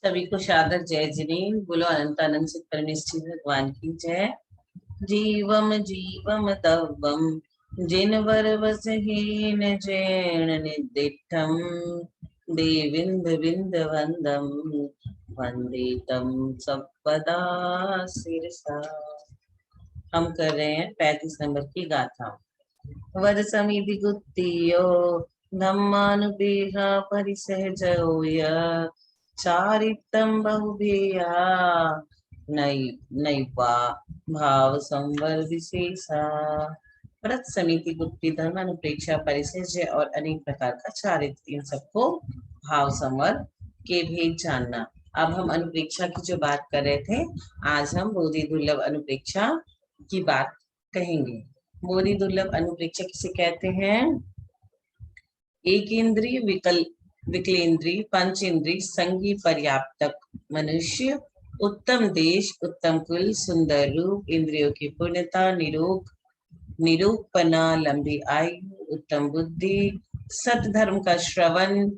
सभी को सादर जय जिनेन्द्र। बोलो अनंत आनंद से परमेष्ठी भगवान की जय। जीवम जीवम तवम जिनवर वसहीन जैन निर्दिष्टम देविंद विंद वंदम वंदे तम सपदा सिरसा। हम कर रहे हैं 35 नंबर की गाथा। वर समिधि गुत्तियो धम्मानुपेहा परिसहजोय चारितम बहुभेया नैवा भाव संवर विशेषा। व्रत समिति गुप्ती धर्म अनुप्रेक्षा परिसर्य और अनेक प्रकार का चारित्र, इन सबको भाव संवर के भेद जानना। अब हम अनुप्रेक्षा की जो बात कर रहे थे, आज हम बोधि दुर्लभ अनुप्रेक्षा की बात कहेंगे। बोधि दुर्लभ अनुप्रेक्षा किसे कहते हैं? एक इंद्रिय विकलेंद्रिय पंच इंद्रिय संगी पर्याप्तक मनुष्य, उत्तम देश, उत्तम कुल, सुंदर रूप, इंद्रियों की पूर्णता, निरूपणा, लंबी आयु, उत्तम बुद्धि, सतधर्म का श्रवण,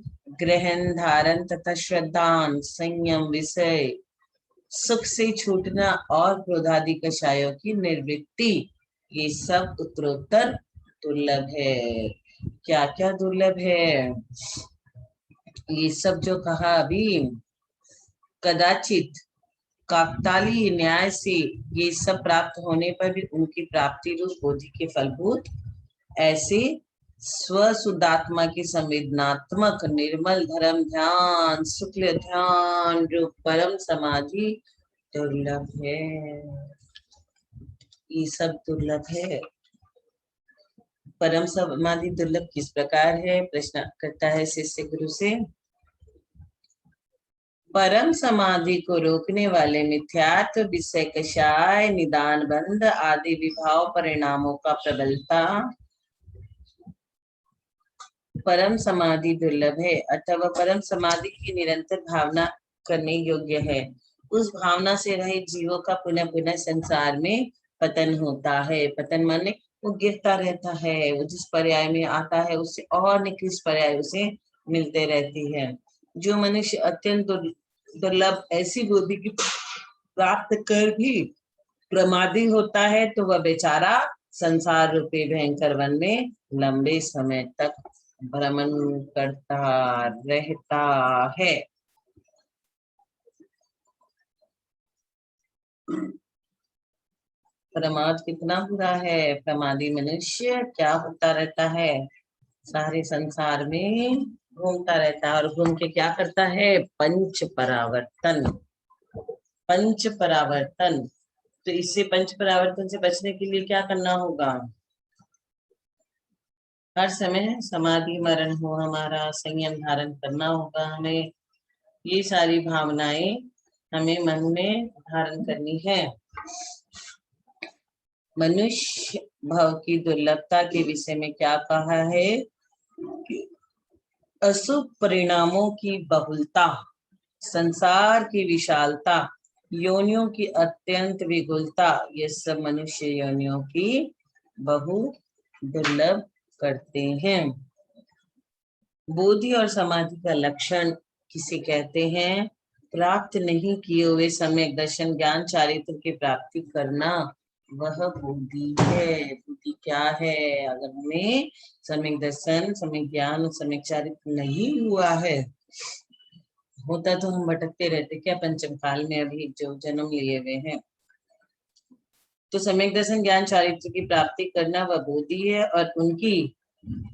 ग्रहण, धारण तथा श्रद्धान, संयम, विषय सुख से छूटना और क्रोधादि कषायों की निर्वृत्ति, ये सब उत्तरोत्तर दुर्लभ है। क्या क्या दुर्लभ है? ये सब जो कहा अभी, कदाचित काकतालीय न्याय से ये सब प्राप्त होने पर भी उनकी प्राप्ति रूप बोधि के फलभूत ऐसे स्वशुद्धात्मा की संवेदनात्मक निर्मल धर्म ध्यान, शुक्ल ध्यान रूप परम समाधि दुर्लभ है। ये सब दुर्लभ है। परम समाधि दुर्लभ किस प्रकार है? प्रश्न करता है शिष्य गुरु से। परम समाधि को रोकने वाले मिथ्यात्व, विषय कषाय, निदान बंध आदि विभाव परिणामों का प्रबलता परम समाधि दुर्लभ है, अथवा परम समाधि की निरंतर भावना करने योग्य है। उस भावना से रहित जीवों का पुनः पुनः संसार में पतन होता है। पतन माने वो गिरता रहता है, वो जिस पर्याय में आता है उससे और निकृष्ट पर्याय उसे मिलते रहती है। जो मनुष्य अत्यंत दुर्लभ ऐसी बुद्धि की प्राप्त कर भी प्रमादी होता है, तो वह बेचारा संसार रूपी भयंकर वन में लंबे समय तक भ्रमण करता रहता है। प्रमाद कितना बुरा है। प्रमादी मनुष्य क्या होता रहता है? सारे संसार में घूमता रहता है, और घूम के क्या करता है? पंच परावर्तन। पंच परावर्तन। तो इससे पंच परावर्तन से बचने के लिए क्या करना होगा? हर समय समाधि मरण हो हमारा, संयम धारण करना होगा हमें। ये सारी भावनाएं हमें मन में धारण करनी है। मनुष्य भाव की दुर्लभता के विषय में क्या कहा है? अशुभ परिणामों की बहुलता, संसार की विशालता, योनियों की अत्यंत विगुलता, ये सब मनुष्य योनियों की बहु दुर्लभ करते हैं। बोधि और समाधि का लक्षण किसे कहते हैं? प्राप्त नहीं किए हुए सम्यक दर्शन ज्ञान चारित्र की प्राप्ति करना, वह बुद्धि है। बुद्धि क्या है? अगर हमें सम्यक दर्शन, सम्यक ज्ञान और सम्यक चारित्र नहीं हुआ है, होता तो हम भटकते रहते क्या पंचम काल में अभी जो जन्म लिए हुए हैं। तो सम्यक दर्शन ज्ञान चारित्र की प्राप्ति करना वह बोधि है, और उनकी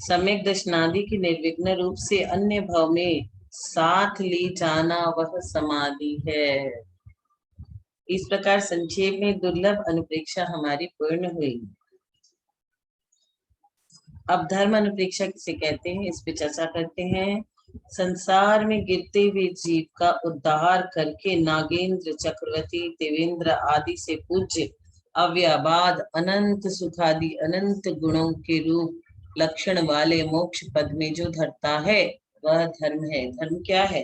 सम्यक दर्शनादि की निर्विघ्न रूप से अन्य भाव में साथ ले जाना वह समाधि है। इस प्रकार संक्षेप में दुर्लभ अनुप्रेक्षा हमारी पूर्ण हुई। अब धर्म अनुप्रेक्षा किसे कहते हैं, इस पे चर्चा करते हैं। संसार में गिरते हुए जीव का उद्धार करके नागेंद्र, चक्रवर्ती, देवेंद्र आदि से पूज्य अव्यबाद अनंत सुखादि अनंत गुणों के रूप लक्षण वाले मोक्ष पद में जो धरता है वह धर्म है। धर्म क्या है?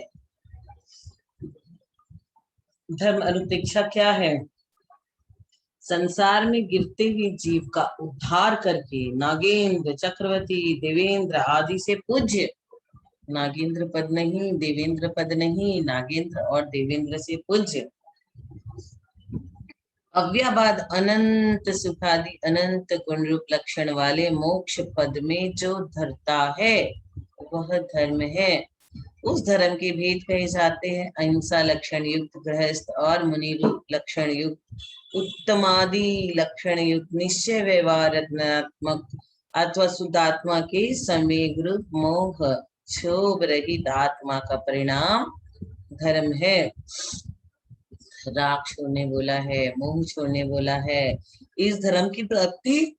धर्म अनुप्रेक्षा क्या है? संसार में गिरते हुए जीव का उद्धार करके नागेंद्र, चक्रवर्ती, देवेंद्र आदि से पूज्य नागेंद्र पद नहीं, देवेंद्र पद नहीं, नागेंद्र और देवेंद्र से पूज्य। अव्ययवाद अनंत सुखादि अनंत गुण रूप लक्षण वाले मोक्ष पद में जो धरता है वह धर्म है। उस धर्म के भेद कहे जाते हैं अहिंसा लक्षण युक्त गृहस्थ और मुनि रूप लक्षण युक्त उत्तमादि लक्षण युक्त निश्चय व्यवहार रत्नात्मक अथवा शुद्धात्मा के समेग रूप मोह क्षोभ रहित आत्मा का परिणाम धर्म है। राग छोड़ने बोला है, मोह छोड़ने बोला है। इस धर्म की प्राप्ति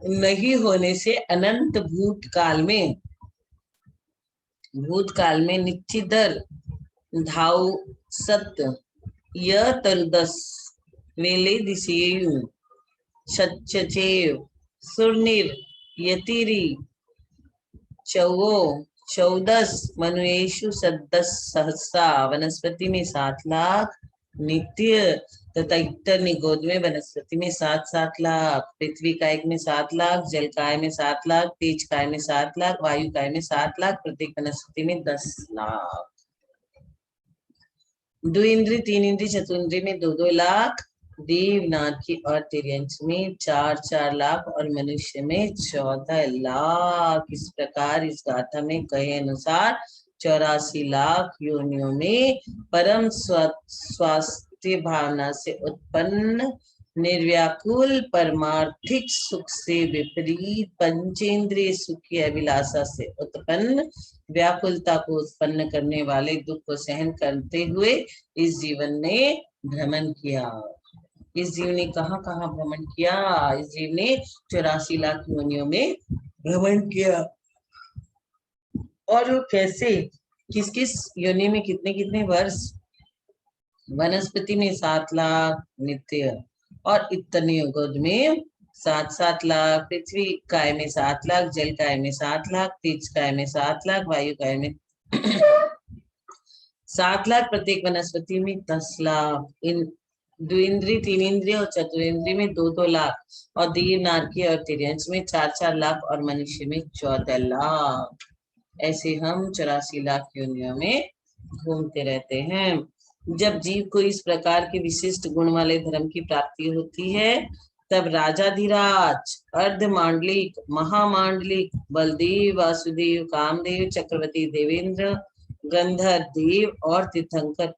नहीं होने से अनंत भूतकाल में निश्चिदर धाव सत्य य तरुदस वेले दिशेयु सच्चेव सुरनिर यतिरी चौवो 14 मनुष्यु सद्दस सहस्रा वनस्पति में 7 लाख नित्य तथा इतर निगोद में वनस्पति में 7-7 लाख, पृथ्वी काय में 7 लाख, जल काय में 7 लाख, तेज काय में 7 लाख, वायु काय में 7 लाख, प्रत्येक वनस्पति में 10 लाख। द्विइंद्रिय 3 इंद्रिय चतुर्इंद्रिय में 2-2 लाख, देवनाथी और तिर्यंश में 4-4 लाख और मनुष्य में 14 लाख। इस प्रकार इस गाथा में कहे अनुसार 84 लाख योनियों में परम स्वास्थ्य भावना से उत्पन्न निर्व्याकुल परमार्थिक सुख से विपरीत पंचेंद्रिय सुख की अभिलाषा से उत्पन्न व्याकुलता को उत्पन्न करने वाले दुख को सहन करते हुए इस जीवन ने भ्रमण किया। इस जीव ने कहाँ कहाँ भ्रमण किया? इस जीव ने 84 लाख योनियों में भ्रमण किया। और वो कैसे, किस किस योनि में कितने कितने वर्ष? वनस्पति में 7 लाख नित्य और इतने युगों में 7-7 लाख, पृथ्वी काय में 7 लाख, जल काय में 7 लाख, तेज काय में 7 लाख, वायु काय में 7 लाख, प्रत्येक वनस्पति में 10 लाख। इन द्विइंद्रिय 3 इंद्रिय और चतुर्इंद्रिय में 2-2 लाख और देवनारकी और तिर्यंश में 4-4 लाख और मनुष्य में 14 लाख। ऐसे हम 84 लाख योनियों में घूमते रहते हैं। जब जीव को इस प्रकार के विशिष्ट गुण वाले धर्म की प्राप्ति होती है तब राजाधिराज, अर्धमांडलिक, महामांडलिक, बलदेव, वासुदेव, कामदेव, चक्रवर्ती देवेंद्र, गंधर्व देव और तीर्थंकर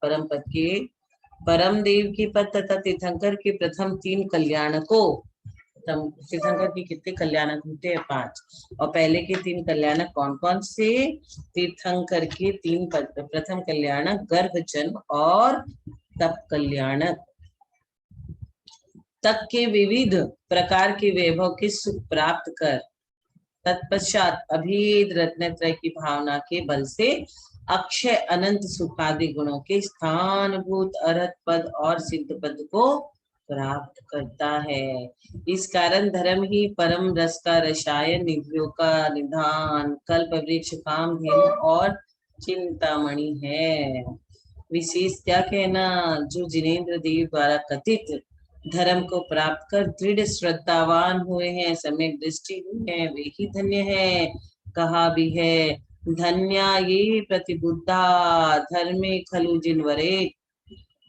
परम देव के पद तथा तीर्थंकर के प्रथम 3 कल्याणकों, तीर्थंकर की कितने कल्याणक होते हैं? 5। और पहले के 3 कल्याणक कौन कौन से? तीर्थंकर के 3 प्रथम कल्याणक गर्भ जन्म और तप कल्याणक तक के विविध प्रकार के वैभव के सुख प्राप्त कर तत्पश्चात अभेद रत्नत्रय की भावना के बल से अक्षय अनंत सुखादि गुणों के स्थानभूत अरहत पद और सिद्ध पद को प्राप्त करता है। इस कारण धर्म ही परम रस का रसायन, निधियों का निधान, कल्प वृक्ष, कामधेनु और चिंतामणि है। विशेष क्या कहना, जो जिनेन्द्र देव द्वारा कथित धर्म को प्राप्त कर दृढ़ श्रद्धावान हुए हैं, सम्यक दृष्टि हुई है, वे ही धन्य है। कहा भी है, धन्या ये प्रतिबुद्धा धर्मे खलु जिनवरे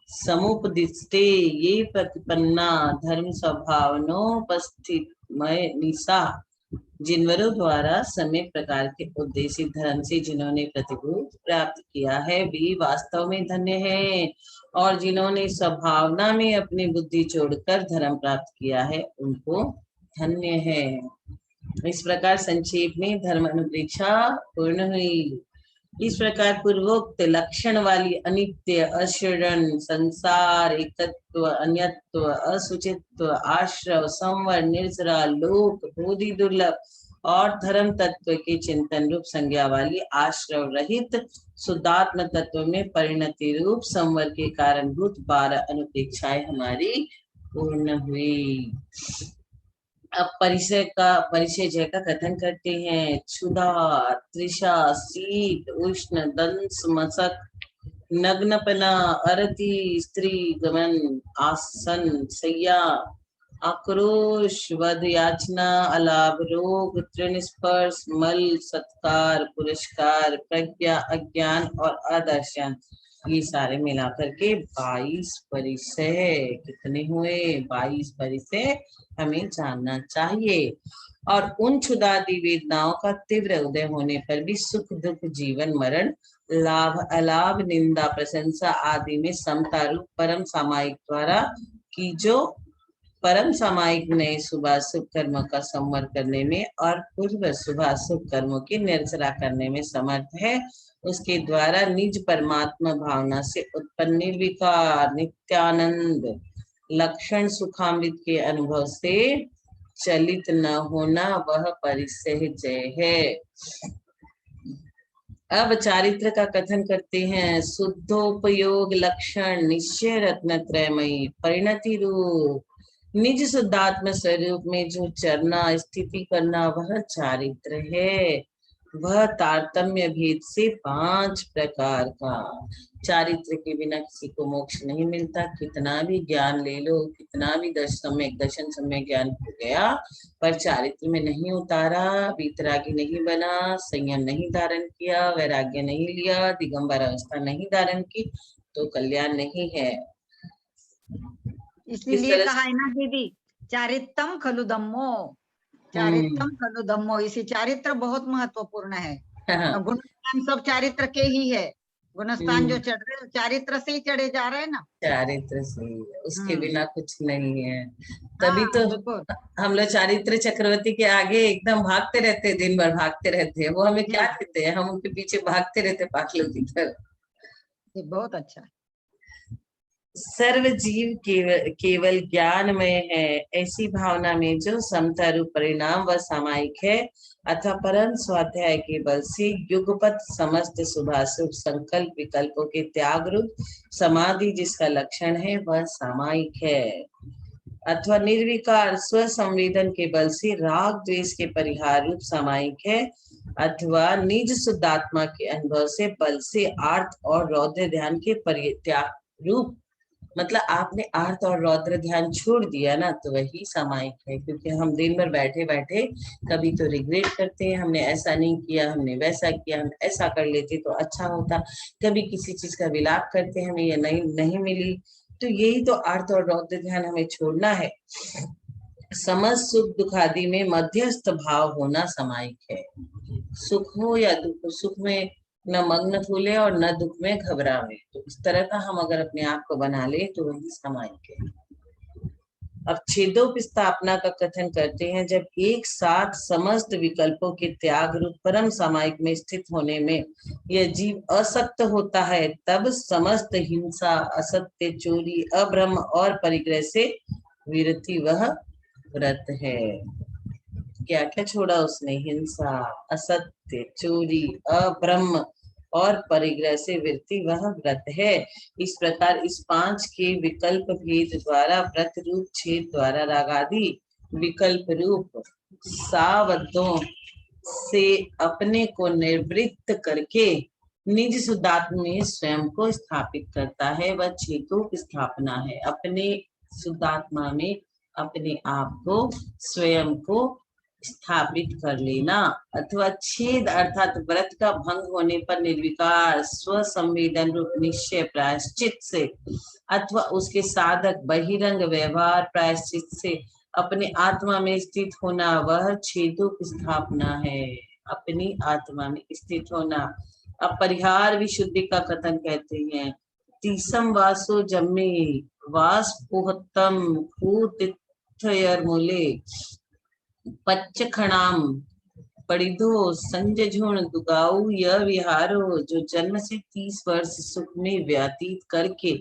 समुपदिष्टे ये प्रतिपन्ना धर्म स्वभावनोपस्थित निशा। जिनवरों द्वारा समय प्रकार के उद्देशित धर्म से जिन्होंने प्रतिबुद्ध प्राप्त किया है वे वास्तव में धन्य है, और जिन्होंने स्वभावना में अपनी बुद्धि छोड़कर धर्म प्राप्त किया है उनको धन्य है। इस प्रकार संक्षेप में धर्म अनुप्रेक्षा पूर्ण हुई। इस प्रकार पूर्वोक्त लक्षण वाली अनित्य, अशरण, संसार, एकत्व, अन्यत्व, असुचित्व, आश्रव, संवर, निर्जरा, लोक, बोधि दुर्लभ और धर्म तत्व के चिंतन रूप संज्ञा वाली आश्रव रहित शुद्धात्म तत्व में परिणति रूप संवर के कारणभूत 12 अनुपेक्षाएं हमारी पूर्ण हुई। अब परिचय जय का कथन करते हैं। क्षुधा, तृषा, शीत, उष्ण, दंस, मशक, नग्नपना, अरति, स्त्री गमन, आसन, सैया, आक्रोश, वध, याचना, अलाभ, रोग, तृण स्पर्श, मल, सत्कार, पुरस्कार, प्रज्ञा, अज्ञान और अदर्शन, ये सारे मिलाकर के 22 परिचय कितने हुए? 22 परिचय हमें जानना चाहिए। और उन क्षुदादि वेदनाओं का तीव्र उदय होने पर भी सुख दुख जीवन मरण लाभ अलाभ निंदा प्रशंसा आदि में समता रूप परम सामायिक द्वारा की जो परम सामायिक नए शुभाशुभ कर्मों का संवर करने में और पूर्व शुभाशुभ कर्मों की निर्जरा करने में समर्थ है, उसके द्वारा निज परमात्मा भावना से उत्पन्न निर्विकार नित्यानंद लक्षण सुखामृत के अनुभव से चलित न होना वह परिसहजय है। अब चारित्र का कथन करते हैं। शुद्धोपयोग लक्षण निश्चय रत्नत्रयमयी परिणति रूप निज शुद्धात्म स्वरूप में जो चरना स्थिति करना वह चारित्र है। वह तारतम्य भेद से 5 प्रकार का। चारित्र के बिना किसी को मोक्ष नहीं मिलता। कितना भी ज्ञान ले लो, कितना भी दर्शन सम्यक ज्ञान हो गया, पर चारित्र में नहीं उतारा, वीतरागी नहीं बना, संयम नहीं धारण किया, वैराग्य नहीं लिया, दिगंबर अवस्था नहीं धारण की, तो कल्याण नहीं है। इसीलिए कहा है ना दीदी, चारित्रम खलु धम्मो, चारित्रम खलु धम्मो। इसी चारित्र बहुत महत्वपूर्ण है। गुणस्थान सब चारित्र के ही है। गुणस्थान जो चढ़ रहे चारित्र से ही चढ़े जा रहे हैं ना, चारित्र से, उसके बिना कुछ नहीं है। तभी तो हम लोग चारित्र चक्रवर्ती के आगे एकदम भागते रहते, दिन भर भागते रहते हैं। वो हमें क्या देते हैं, हम उनके पीछे भागते रहते पागलों की तरह। बहुत अच्छा। सर्व जीव केवल ज्ञान में है, ऐसी भावना में जो समता रूप परिणाम व सामायिक है अथवा परम स्वाध्याय के बल से युगपत समस्त शुभाशुभ संकल्प विकल्पों के त्याग रूप समाधि जिसका लक्षण है वह सामायिक है, अथवा निर्विकार स्व संवेदन के बल से राग द्वेष के परिहार रूप सामायिक है, अथवा निज शुद्धात्मा के अनुभव से बल से आर्त और रौद्र ध्यान के परित्याग रूप, मतलब आपने आर्त और रौद्र ध्यान छोड़ दिया ना, तो वही सामायिक है। क्योंकि हम दिन भर बैठे बैठे कभी तो रिग्रेट करते हैं, हमने ऐसा नहीं किया, हमने वैसा किया, हम ऐसा कर लेते तो अच्छा होता, कभी किसी चीज का विलाप करते हैं हमें ये नहीं मिली, तो यही तो आर्त और रौद्र ध्यान हमें छोड़ना है। समस्त सुख दुखादि में मध्यस्थ भाव होना सामायिक है। सुख हो या दुख, सुख में न मग्न फूले और न दुख में घबरावे, तो इस तरह का हम अगर अपने आप को बना ले तो वही सामायिक है। अब छेदोपस्थापना का कथन करते हैं। जब एक साथ समस्त विकल्पों के त्याग रूप परम सामायिक में स्थित होने में यह जीव असक्त होता है, तब समस्त हिंसा, असत्य, चोरी, अभ्रम और परिग्रह से विरति वह व्रत है। क्या क्या छोड़ा उसने? हिंसा, असत्य, चोरी, अभ्रम और परिग्रह से वृत्ति वह व्रत है। इस प्रकार इस 5 के विकल्प भेद द्वारा व्रत रूप छेद द्वारा रागादि विकल्प रूप सावद्धों से अपने को निवृत्त करके निज शुद्धात्मा में स्वयं को स्थापित करता है। वह छेदों की स्थापना है, अपने शुद्धात्मा में अपने आप को स्वयं को स्थापित कर लेना, अथवा छेद अर्थात व्रत का भंग होने पर निर्विकार स्व संवेदन रूप निश्चय प्रायश्चित से, अथवा उसके साधक बहिरंग व्यवहार प्रायश्चित से अपने आत्मा में स्थित होना, वह छेदों की स्थापना है। अपनी आत्मा में स्थित होना। अपरिहार विशुद्धि का कथन कहते हैं। तीसम वासो जम्मे वास पुहत्तम मूले पच्चखणाम परिधो संजझुण दुगाऊ यह विहारो, जो जन्म से 30 वर्ष सुख में व्यतीत करके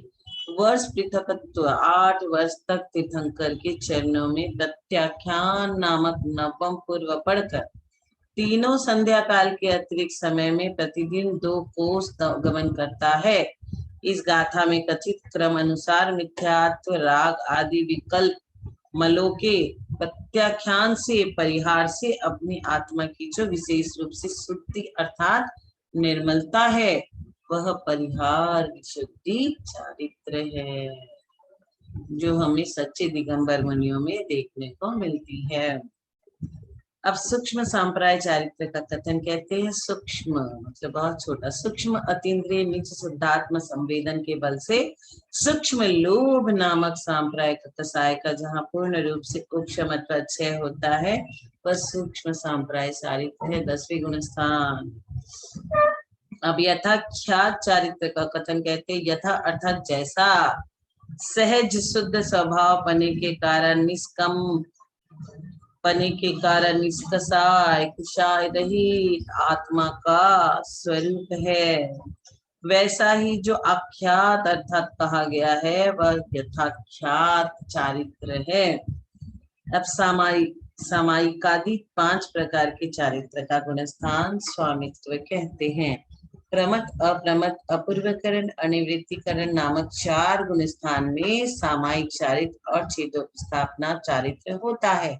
वर्ष पृथकत्व 8 वर्ष तक तीर्थंकर के चरणों में प्रत्याख्यान नामक नवम पूर्व पढ़कर तीनों संध्या काल के अतिरिक्त समय में प्रतिदिन 2 कोस गमन करता है। इस गाथा में कथित क्रम अनुसार मिथ्यात्व, राग आदि विकल्प मलों के प्रत्याख्यान से परिहार से अपनी आत्मा की जो विशेष रूप से शुद्धि अर्थात निर्मलता है, वह परिहार विशुद्धि चारित्र है। जो हमें सच्चे दिगंबर मुनियों में देखने को मिलती है। अब सूक्ष्म सांप्राय चारित्र का कथन कहते हैं। सूक्ष्म मतलब बहुत छोटा, सूक्ष्म अतीन्द्रिय निज शुद्धात्म संवेदन के बल से सूक्ष्म लोभ नामक सांप्राय कसाय का जहाँ पूर्ण रूप से उपशम अथवा क्षय होता है वह सूक्ष्म सांप्राय चारित्र है, 10वें गुण स्थान। अब यथाख्यात चारित्र का कथन कहते हैं। यथा अर्थात जैसा, सहज शुद्ध स्वभाव पने के कारण, निष्कम पने के कारण, निष्कषाय कुशाय रहित आत्मा का स्वरूप है, वैसा ही जो आख्यात अर्थात कहा गया है वह यथाख्यात चारित्र है। अब सामायिकादि 5 प्रकार के चारित्र का गुणस्थान स्वामित्व कहते हैं। प्रमथ, अप्रमथ, अपूर्वकरण, अनिवृत्तिकरण नामक 4 गुणस्थान में सामायिक चारित्र और छेदोपस्थापना चारित्र होता है।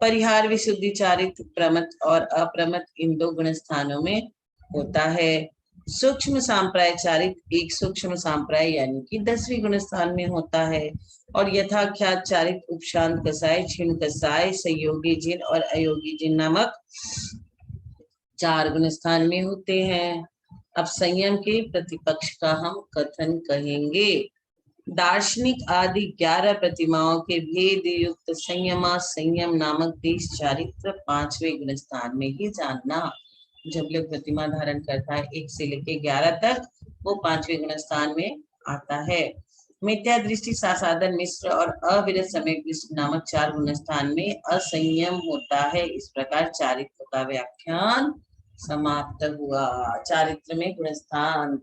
परिहार विशुद्धि चारित्र प्रमथ और अप्रमथ इन 2 गुण स्थानों में होता है। सूक्ष्म सांप्राय चारित्र एक सूक्ष्म सांप्राय यानी कि 10वें गुण स्थान में होता है और यथाख्यात चारित्र उपशांत कसाय, क्षीण कसाय, संयोगी जिन और अयोगी जिन नामक 4 गुण स्थान में होते हैं। अब संयम के प्रतिपक्ष का हम कथन कहेंगे। दार्शनिक आदि 11 प्रतिमाओं के भेद युक्त संयम नामक 30 चारित्र 5वें गुण स्थान में ही जानना। जब लोग प्रतिमा धारण करता है 1 से लेके 11 तक, वो 5वें गुण स्थान में आता है। मिथ्या दृष्टि, सासादन, मिश्र और अविरत सम्यक दृष्टि नामक 4 गुण स्थान में असंयम होता है। इस प्रकार चारित्र का व्याख्यान समाप्त हुआ। चारित्र में गुणस्थान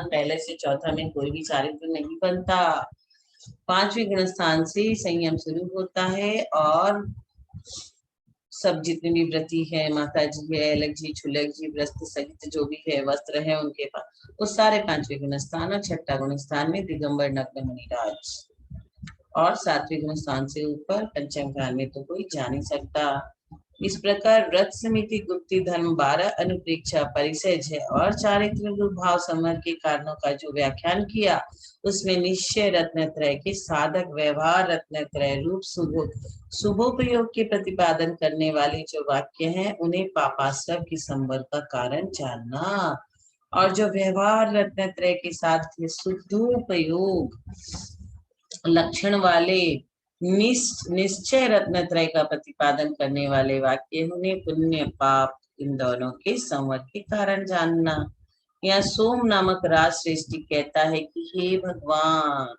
पहले से चौथा में कोई भी चारित्र नहीं बनता। 5वें गुणस्थान से संयम शुरू होता है और सब जितने भी व्रती है, माता जी है, अलग जी, छुलक जी, व्रस्त सहित जो भी है, वस्त्र है उनके पास, वो सारे 5वें गुणस्थान और 6ठा गुणस्थान में दिगंबर नग्न मुनिराज और 7वें गुणस्थान से ऊपर पंचम ज्ञान में तो कोई जा नहीं सकता। इस प्रकार व्रत समिति गुप्ती धर्म 12 अनुप्रेक्षा परिसेज है और चारित्र रूप भाव समर के कारणों का जो व्याख्यान किया उसमें निश्चय रत्नत्रय के साधक व्यवहार रत्नत्रय रूप शुभोपयोग के प्रतिपादन करने वाले जो वाक्य हैं उन्हें पापाश्रव की संवर का कारण जानना और जो व्यवहार रत्नत्रय के साथ शुद्धोपयोग लक्षण वाले निश्चय रत्नत्रय का प्रतिपादन करने वाले वाक्य उन्हें पुण्य पाप इन दोनों के संवर के कारण जानना। यह सोम नामक राज श्रेष्ठी कहता है कि हे भगवान,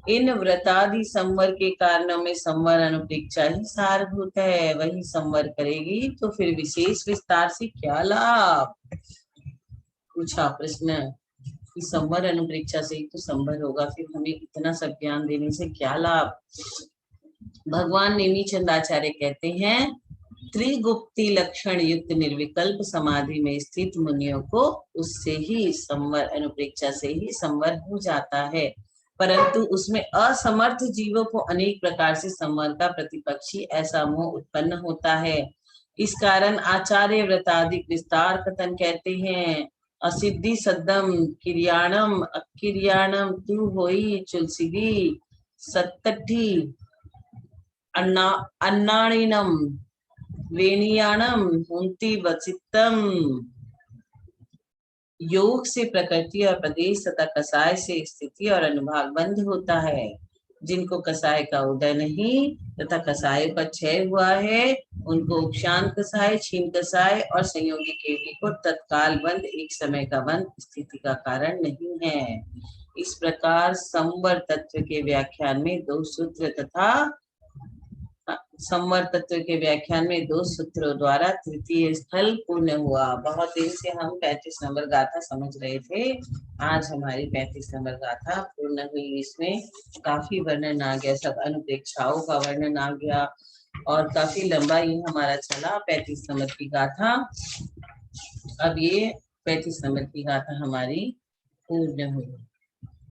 इन व्रतादि संवर के कारणों में संवर अनुप्रेक्षा ही सारभूत है, वही संवर करेगी तो फिर विशेष विस्तार से क्या लाभ। पूछा प्रश्न कि संवर अनुप्रेक्षा से ही तो संवर होगा, फिर हमें इतना सब ज्ञान देने से क्या लाभ। भगवान नेमिचंद आचार्य कहते हैं, त्रिगुप्ती लक्षण युक्त निर्विकल्प समाधि में स्थित मुनियों को उससे ही संवर अनुप्रेक्षा से ही संवर हो जाता है, परंतु उसमें असमर्थ जीवों को अनेक प्रकार से संवर का प्रतिपक्षी ऐसा मोह उत्पन्न होता है। इस कारण आचार्य व्रताधिक विस्तार कथन कहते हैं। असिद्धि सद्दम किरियाणम अकिरियाणम तू होई चुलसिदी सत्तठी अन्नाणिनम वेणियाणम हुंती वचित्तम। योग से प्रकृति और प्रदेश तथा कसाय से स्थिति और अनुभाग बंद होता है। जिनको कसाय का उदय नहीं तथा कसाय का क्षय हुआ है उनको उपशांत कसाय, क्षीण कसाय और संयोगी केवली को तत्काल बंद, एक समय का बंद स्थिति का कारण नहीं है। इस प्रकार संवर तत्व के व्याख्यान में 2 सूत्र तथा संवर तत्व के व्याख्यान में 2 सूत्रों द्वारा तृतीय स्थल पूर्ण हुआ। बहुत दिन से हम 35 नंबर गाथा समझ रहे थे, आज हमारी 35 नंबर गाथा पूर्ण हुई। इसमें काफी वर्णन आ गया, सब अनुप्रेक्षाओं का वर्णन आ गया और काफी लंबा ये हमारा चला 35 नंबर की गाथा। अब ये 35 नंबर की गाथा हमारी पूर्ण हुई।